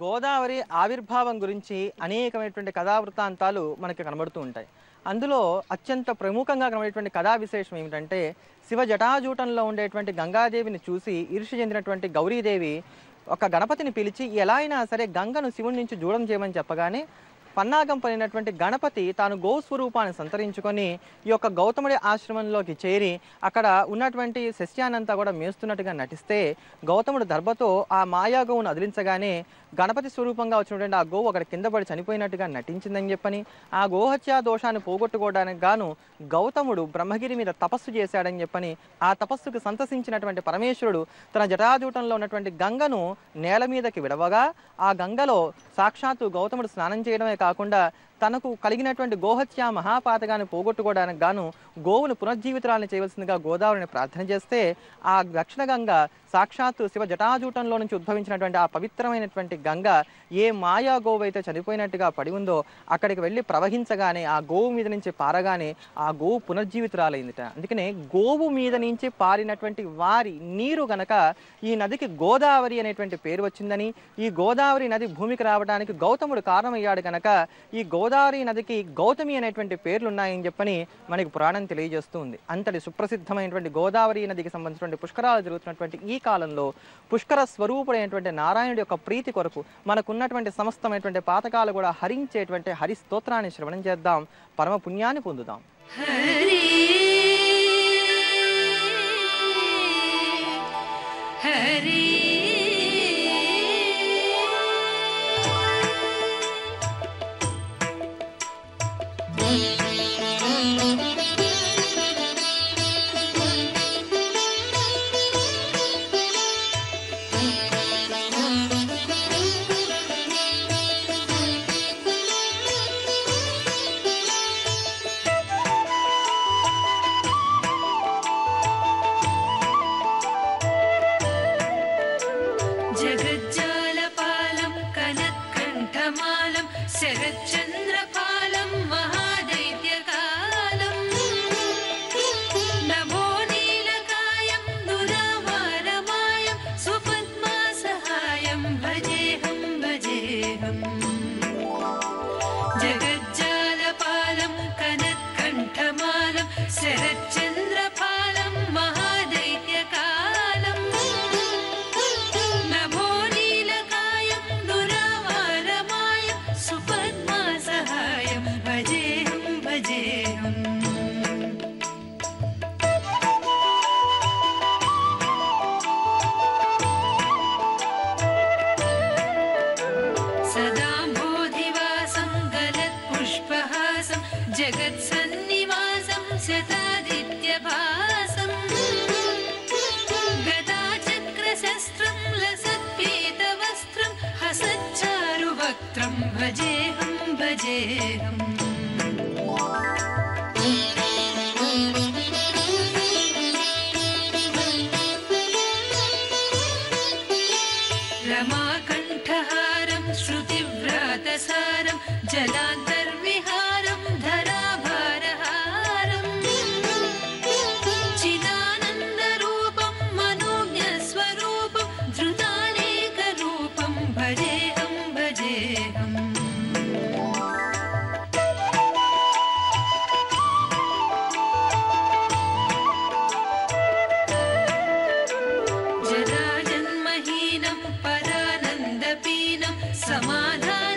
గోదావరి ఆవిర్భావం గురించి అనేకమైనటువంటి కథా వృత్తాంతాలు మనకి కనబడుతూ ఉంటాయి. అందులో అత్యంత ప్రముఖంగా కనబడేటువంటి కథా విశేషం ఏమిటంటే శివ జటాజూటంలో ఉండేటువంటి గంగాదేవిని చూసి ఈర్ష్య చెందినటువంటి గౌరీదేవి ఒక గణపతిని పిలిచి ఎలా అయినా సరే గంగను శివుడి నుంచి దూరం చేయమని చెప్పగానే పన్నాగం పడినటువంటి గణపతి తాను గోస్వరూపాన్ని సంతరించుకొని ఈ యొక్క గౌతముడి ఆశ్రమంలోకి చేరి అక్కడ ఉన్నటువంటి సస్యానంతా కూడా మేస్తున్నట్టుగా నటిస్తే గౌతముడు దర్భతో ఆ మాయాగోవును అదిలించగానే గణపతి స్వరూపంగా వచ్చినటువంటి ఆ గోవు అక్కడ కింద పడి చనిపోయినట్టుగా నటించిందని చెప్పని ఆ గోహత్యా దోషాన్ని పోగొట్టుకోవడానికి గాను గౌతముడు బ్రహ్మగిరి మీద తపస్సు చేశాడని చెప్పని ఆ తపస్సుకు సంతసించినటువంటి పరమేశ్వరుడు తన జటాజూటంలో ఉన్నటువంటి గంగను నేల మీదకి విడవగా ఆ గంగలో సాక్షాత్తు గౌతముడు స్నానం చేయడమే కాకుండా తనకు కలిగినటువంటి గోహత్యా మహాపాతకాన్ని పోగొట్టుకోవడానికి గాను గోవును పునర్జీవితురాలను చేయవలసిందిగా గోదావరిని ప్రార్థన చేస్తే ఆ దక్షిణ గంగ సాక్షాత్తు శివ జటాజూటంలో నుంచి ఉద్భవించినటువంటి ఆ పవిత్రమైనటువంటి గంగ ఏ మాయా గోవు అయితే చనిపోయినట్టుగా పడి ఉందో అక్కడికి వెళ్ళి ప్రవహించగానే ఆ గోవు మీద నుంచి పారగానే ఆ గోవు పునర్జీవితురాలైందిట. అందుకనే గోవు మీద నుంచి పారినటువంటి వారి నీరు గనక ఈ నదికి గోదావరి అనేటువంటి పేరు వచ్చిందని, ఈ గోదావరి నది భూమికి రావడానికి గౌతముడు కారణమయ్యాడు కనుక ఈ గోదావరి నదికి గౌతమి అనేటువంటి పేర్లు ఉన్నాయని చెప్పని మనకి పురాణం తెలియజేస్తూ ఉంది. అంతటి సుప్రసిద్ధమైనటువంటి గోదావరి నదికి సంబంధించినటువంటి పుష్కరాలు జరుగుతున్నటువంటి ఈ కాలంలో పుష్కర స్వరూపుడైనటువంటి నారాయణుడి యొక్క ప్రీతి కొరకు మనకున్నటువంటి సమస్తమైనటువంటి పాతకాలు కూడా హరించేటువంటి హరి స్తోత్రాన్ని శ్రవణం చేద్దాం, పరమ పుణ్యాన్ని పొందుదాం. హరి హరి జగజ్జాలపాలం కనత్కంఠమాలం శరచంద్రపాలం మహాదైత్యకాలం నమో నీలకాయం దురావారమాయం సుపద్మాసహాయం భజేహం భజేహం. జగజ్జాలపాలం కనత్కంఠమాలం శరచంద్రపాలం మహాదైత్యకాలం నమో నీలకాయం దురావారమాయం సుపద్మాసహాయం భజేహం భజేహం. సదాంబోధివాసం గలత్పుష్పహాసం జగత్సన్నివాసం శతాదిత్యభాసం గదాచక్రశస్త్రం లసత్పీతవస్త్రం హసచ్చారువక్త్రం భజేహం భజేహం. రమాకంఠహారం శృతివ్రాతసారం జలాంతర్విహారం ధరాభారహారం చిదానందరూపం మనోజ్ఞస్వరూపం ధృతానేకరూపం భజేహం భజేహం. జరాజన్మహీనం పరానందపీనం సమాధాయ